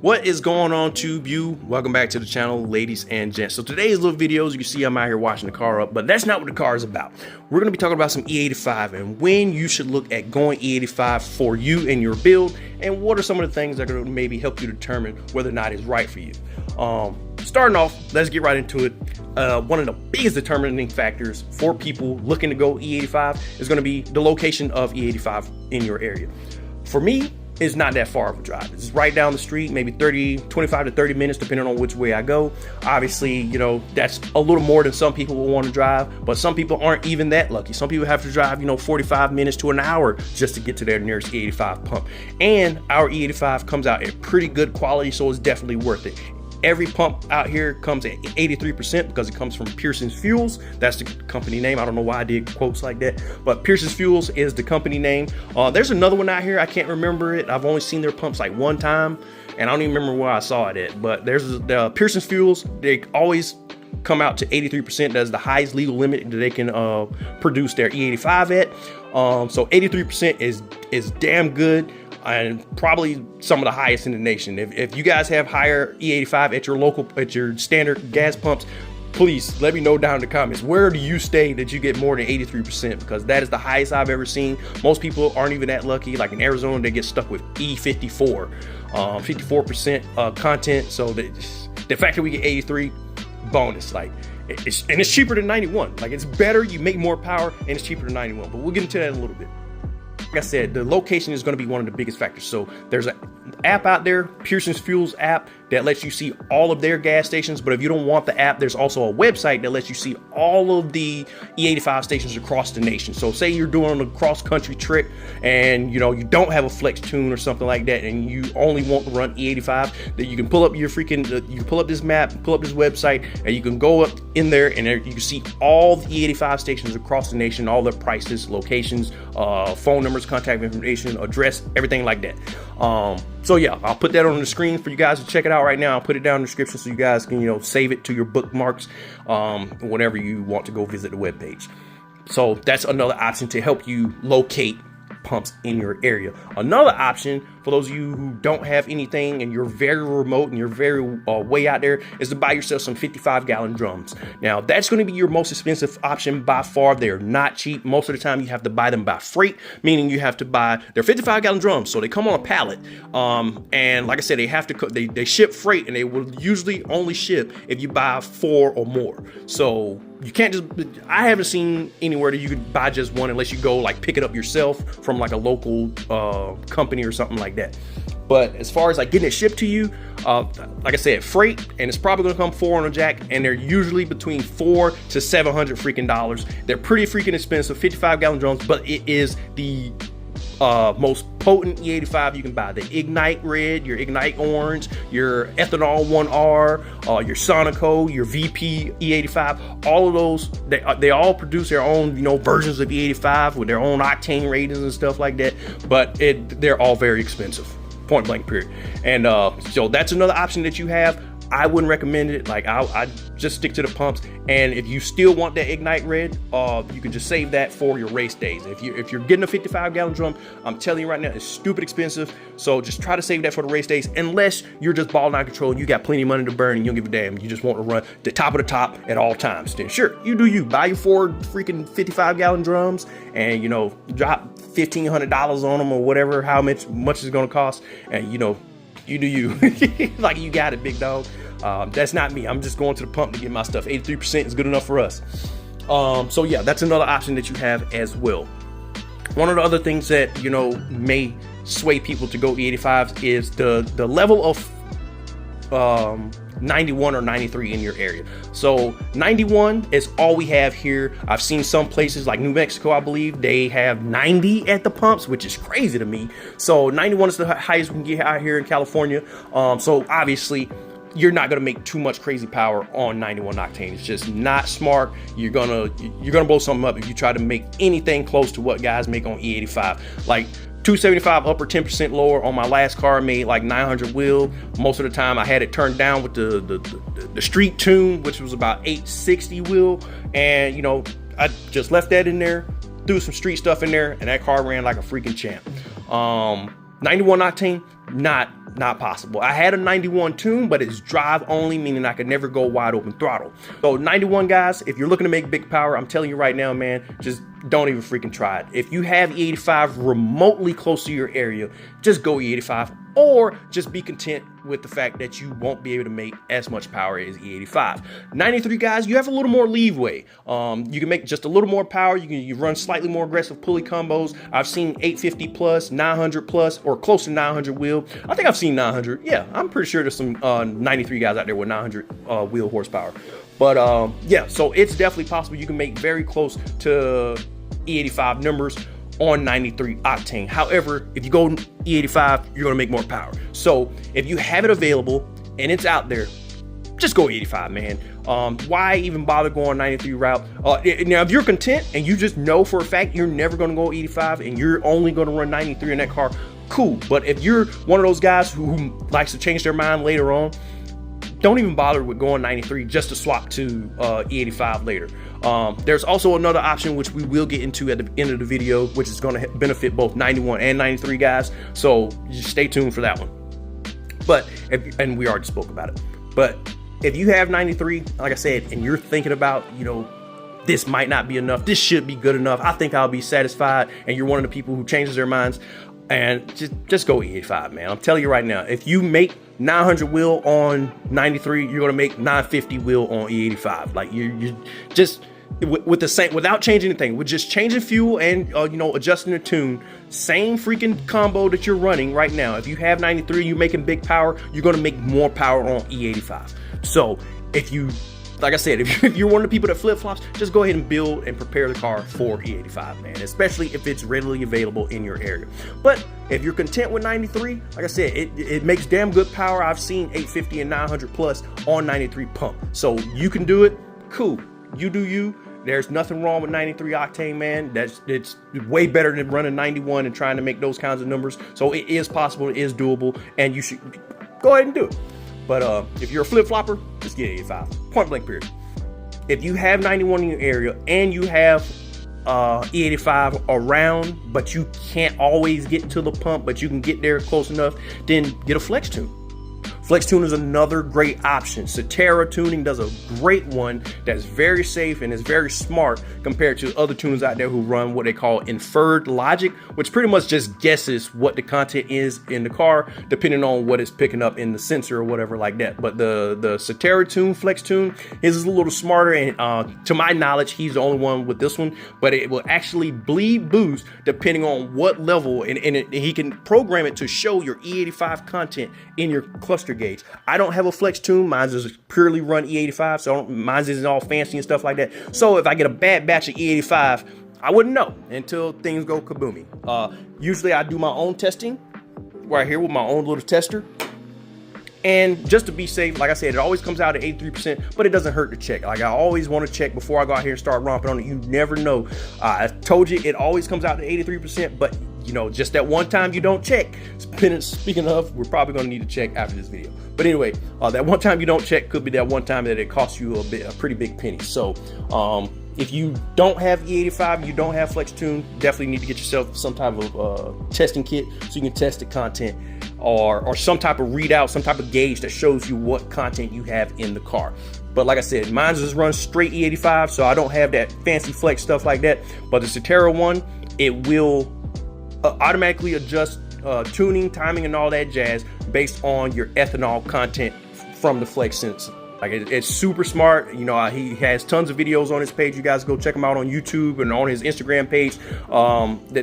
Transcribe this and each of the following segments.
What is going on, Tube You? Welcome back to the channel, ladies and gents. So today's little videos, you can see I'm out here washing the car up, but that's not what the car is about. We're going to be talking about some E85 and when you should look at going E85 for you and your build, and what are some of the things that are going to maybe help you determine whether or not it's right for you. Starting off, let's get right into it. One of the biggest determining factors for people looking to go E85 is going to be the location of E85 in your area. For me, it's not that far of a drive. It's right down the street, maybe 25 to 30 minutes, depending on which way I go. Obviously, you know, that's a little more than some people will want to drive, but some people aren't even that lucky. Some people have to drive, 45 minutes to an hour just to get to their nearest E85 pump. And our E85 comes out at pretty good quality, so it's definitely worth it. Every pump out here comes at 83% because it comes from Pearson's Fuels. That's the company name. I don't know why I did quotes like that, but Pearson's Fuels is the company name. There's another one out here. I can't remember it. I've only seen their pumps like one time, and I don't even remember where I saw it at. But there's the Pearson's Fuels. They always come out to 83%. That's the highest legal limit that they can produce their E85 at. So 83% is damn good. And probably some of the highest in the nation. If you guys have higher E85 at your standard gas pumps, please let me know down in the comments. Where do you stay that you get more than 83%? Because that is the highest I've ever seen. Most people aren't even that lucky. Like in Arizona, they get stuck with E54, 54% content. So the fact that we get 83, bonus. Like it's cheaper than 91. Like it's better, you make more power, and it's cheaper than 91. But we'll get into that in a little bit. Like I said, the location is going to be one of the biggest factors. So there's an app out there, Pearson's Fuels app, that lets you see all of their gas stations. But if you don't want the app, there's also a website that lets you see all of the E85 stations across the nation. So say you're doing a cross-country trip and you don't have a flex tune or something like that, and you only want to run E85, that you can pull up your you can pull up this map, pull up this website, and you can go up in there and there you can see all the E85 stations across the nation, all their prices, locations, phone numbers, contact information, address, everything like that. So yeah, I'll put that on the screen for you guys to check it out right now. I'll put it down in the description so you guys can, save it to your bookmarks whenever you want to go visit the webpage. So that's another option to help you locate pumps in your area. Another option for those of you who don't have anything and you're very remote and you're very way out there is to buy yourself some 55-gallon drums. Now that's going to be your most expensive option by far. They're not cheap. Most of the time you have to buy them by freight, meaning you have to buy their 55-gallon drums. So they come on a pallet, and like I said, they have to they ship freight, and they will usually only ship if you buy 4 or more. So you can't just, I haven't seen anywhere that you could buy just one unless you go like pick it up yourself from like a local company or something like that. But as far as like getting it shipped to you, like I said, freight, and it's probably gonna come 4 on a jack, and they're usually between $400 to $700 freaking dollars. They're pretty freaking expensive, 55-gallon drums, but it is the most potent E85 you can buy. The Ignite Red, your Ignite Orange, your Ethanol 1R, your Sonico, your VP E85, all of those, they all produce their own, versions of E85 with their own octane ratings and stuff like that, but they're all very expensive, point blank period. And so that's another option that you have. I wouldn't recommend it. Like I just stick to the pumps, and if you still want that Ignite Red, you can just save that for your race days. If you're getting a 55-gallon drum, I'm telling you right now, it's stupid expensive. So just try to save that for the race days, unless you're just balling out of control and you got plenty of money to burn and you don't give a damn. You just want to run the top of the top at all times. Then sure, you do you. Buy your 4 freaking 55-gallon drums, and drop $1,500 on them or whatever, how much it's gonna cost, and you do you. Like you got it, big dog. That's not me. I'm just going to the pump to get my stuff. 83% is good enough for us. So yeah, that's another option that you have as well. One of the other things that may sway people to go E85 is the level of 91 or 93 in your area. So 91 is all we have here. I've seen some places like New Mexico, I believe they have 90 at the pumps, which is crazy to me. So 91 is the highest we can get out here in California. So obviously you're not gonna make too much crazy power on 91 octane. It's just not smart. You're gonna blow something up if you try to make anything close to what guys make on E85. Like 275 up or 10% lower on my last car made like 900 wheel. Most of the time I had it turned down with the street tune, which was about 860 wheel. And I just left that in there, threw some street stuff in there, and that car ran like a freaking champ. 91 octane, not possible. I had a 91 tune, but it's drive only, meaning I could never go wide open throttle. So 91 guys, if you're looking to make big power, I'm telling you right now, man, just don't even freaking try it. If you have E85 remotely close to your area, just go E85, or just be content with the fact that you won't be able to make as much power as E85. 93 guys, you have a little more leeway. You can make just a little more power. You run slightly more aggressive pulley combos. I've seen 850 plus, 900 plus, or close to 900 wheel. I think I've seen 900. Yeah, I'm pretty sure there's some 93 guys out there with 900 wheel horsepower. But yeah, so it's definitely possible you can make very close to E85 numbers on 93 octane. However, if you go E85, you're going to make more power. So if you have it available and it's out there, just go E85, man. Why even bother going 93 route? Now, if you're content and you just know for a fact you're never going to go 85 and you're only going to run 93 in that car, cool. But if you're one of those guys who likes to change their mind later on, don't even bother with going 93 just to swap to E85 later. There's also another option which we will get into at the end of the video, which is going to benefit both 91 and 93 guys. So just stay tuned for that one. But and we already spoke about it. But if you have 93, like I said, and you're thinking about, you know, this might not be enough, this should be good enough, I think I'll be satisfied, and you're one of the people who changes their minds, and just go E85, man. I'm telling you right now, if you make 900 wheel on 93, you're gonna make 950 wheel on E85. Like you just with the same, without changing anything, with just changing fuel and you know, adjusting the tune, same freaking combo that you're running right now. If you have 93, you're making big power, you're gonna make more power on E85. So if you, like I said, if you're one of the people that flip-flops, just go ahead and build and prepare the car for E85, man, especially if it's readily available in your area. But if you're content with 93, like I said, it makes damn good power. I've seen 850 and 900 plus on 93 pump. So you can do it, cool. You do you. There's nothing wrong with 93 octane, man. It's way better than running 91 and trying to make those kinds of numbers. So it is possible, it is doable, and you should go ahead and do it. But if you're a flip-flopper, just get 85. Point blank period. If you have 91 in your area and you have E85 around, but you can't always get to the pump, but you can get there close enough, then get a flex tune. Flex tune is another great option. Cetera tuning does a great one that's very safe and is very smart compared to other tuners out there who run what they call inferred logic, which pretty much just guesses what the content is in the car depending on what it's picking up in the sensor or whatever like that. But the Cetera tune, flex tune, is a little smarter, and to my knowledge, he's the only one with this one, but it will actually bleed boost depending on what level, and he can program it to show your E85 content in your cluster gauge. I don't have a flex tune. Mine is purely run E85, so mine isn't all fancy and stuff like that. So if I get a bad batch of E85, I wouldn't know until things go kaboomy. Usually I do my own testing right here with my own little tester. And just to be safe, like I said, it always comes out at 83%, but it doesn't hurt to check. Like, I always want to check before I go out here and start romping on it. You never know. I told you it always comes out to 83%, but you know, just that one time you don't check. Speaking of, we're probably going to need to check after this video. But anyway, that one time you don't check could be that one time that it costs you a pretty big penny. So if you don't have E85, you don't have flex tune, definitely need to get yourself some type of testing kit so you can test the content, or some type of readout, some type of gauge that shows you what content you have in the car. But like I said, mine just runs straight E85, so I don't have that fancy flex stuff like that. But the Cetera one, it will automatically adjust tuning, timing, and all that jazz based on your ethanol content from the flex sensor. Like, it's super smart. You know, he has tons of videos on his page. You guys go check him out on YouTube and on his Instagram page,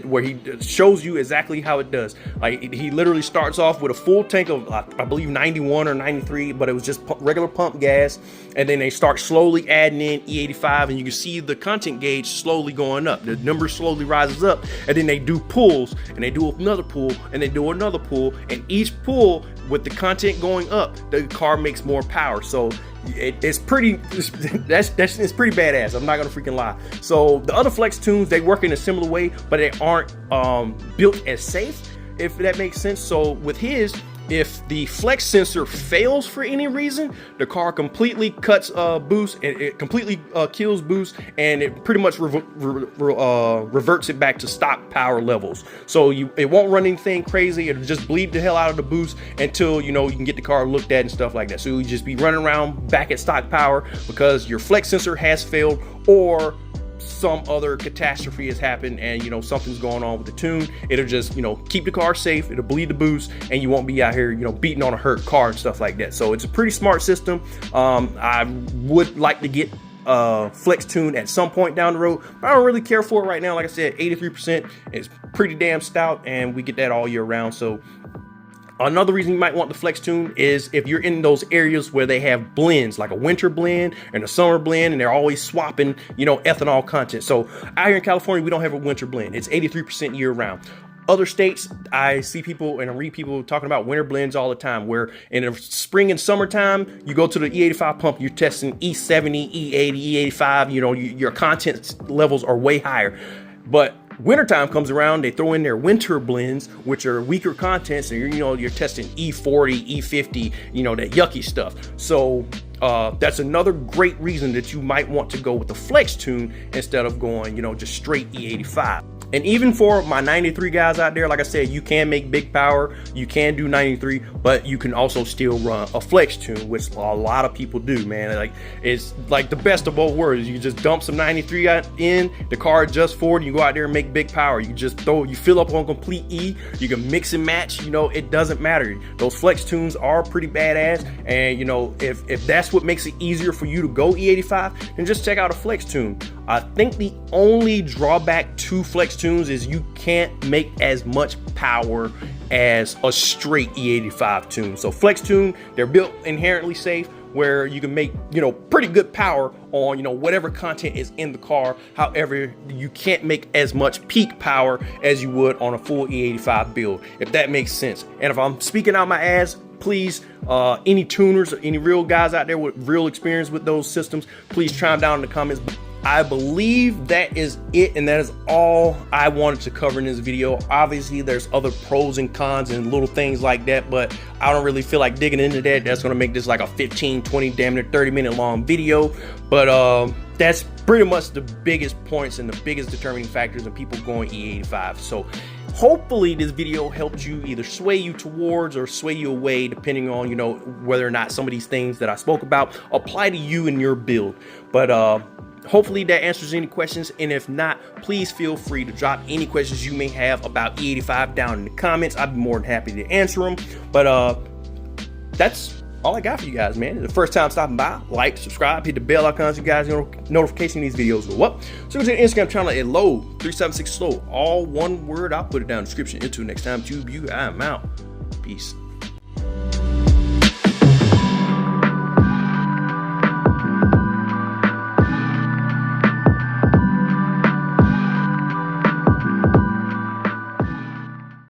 where he shows you exactly how it does. Like, he literally starts off with a full tank of, I believe, 91 or 93, but it was just regular pump gas. And then they start slowly adding in E85, and you can see the content gauge slowly going up. The number slowly rises up, and then they do pulls, and they do another pull, and they do another pull, and each pull with the content going up, the car makes more power. So it's pretty, it's pretty badass. I'm not gonna freaking lie. So the other flex tunes, they work in a similar way, but they aren't built as safe, if that makes sense. So with his, if the flex sensor fails for any reason, the car completely cuts boost, and it completely kills boost, and it pretty much reverts it back to stock power levels. So it won't run anything crazy. It'll just bleed the hell out of the boost until you can get the car looked at and stuff like that. So you just be running around back at stock power because your flex sensor has failed, or some other catastrophe has happened and something's going on with the tune. It'll just keep the car safe, it'll bleed the boost, and you won't be out here beating on a hurt car and stuff like that. So it's a pretty smart system. I would like to get flex tune at some point down the road, but I don't really care for it right now. Like I said, 83% is pretty damn stout, and we get that all year round. So another reason you might want the flex tune is if you're in those areas where they have blends, like a winter blend and a summer blend, and they're always swapping, ethanol content. So out here in California, we don't have a winter blend. It's 83% year round. Other states, I see people and I read people talking about winter blends all the time, where in the spring and summertime, you go to the E85 pump, you're testing E70, E80, E85, your content levels are way higher. But wintertime comes around, they throw in their winter blends, which are weaker contents, and you're testing E40, E50, that yucky stuff. So that's another great reason that you might want to go with the flex tune instead of going just straight E85. And even for my 93 guys out there, like I said, you can make big power, you can do 93, but you can also still run a flex tune, which a lot of people do, man. Like, it's like the best of both worlds. You just dump some 93 in, the car adjusts forward, and you go out there and make big power. You just you fill up on complete E, you can mix and match, it doesn't matter. Those flex tunes are pretty badass, and if that's what makes it easier for you to go E85, then just check out a flex tune. I think the only drawback to flex tunes is you can't make as much power as a straight E85 tune. So flex tune, they're built inherently safe, where you can make pretty good power on whatever content is in the car. However, you can't make as much peak power as you would on a full E85 build, if that makes sense. And if I'm speaking out my ass, please, any tuners or any real guys out there with real experience with those systems, please chime down in the comments. I believe that is it, and that is all I wanted to cover in this video. Obviously, there's other pros and cons and little things like that, but I don't really feel like digging into that. That's gonna make this like a 15, 20, damn near 30-minute long video. But that's pretty much the biggest points and the biggest determining factors of people going E85. So hopefully this video helped you either sway you towards or sway you away, depending on whether or not some of these things that I spoke about apply to you in your build. But hopefully that answers any questions, and if not, please feel free to drop any questions you may have about E85 down in the comments. I'd be more than happy to answer them. But that's all I got for you guys, man. It's the first time stopping by, like, subscribe, hit the bell icon so you guys notification these videos go up. So go to the Instagram channel at low376slow, all one word. I'll put it down in the description. Until next time, tube you, I'm out. Peace.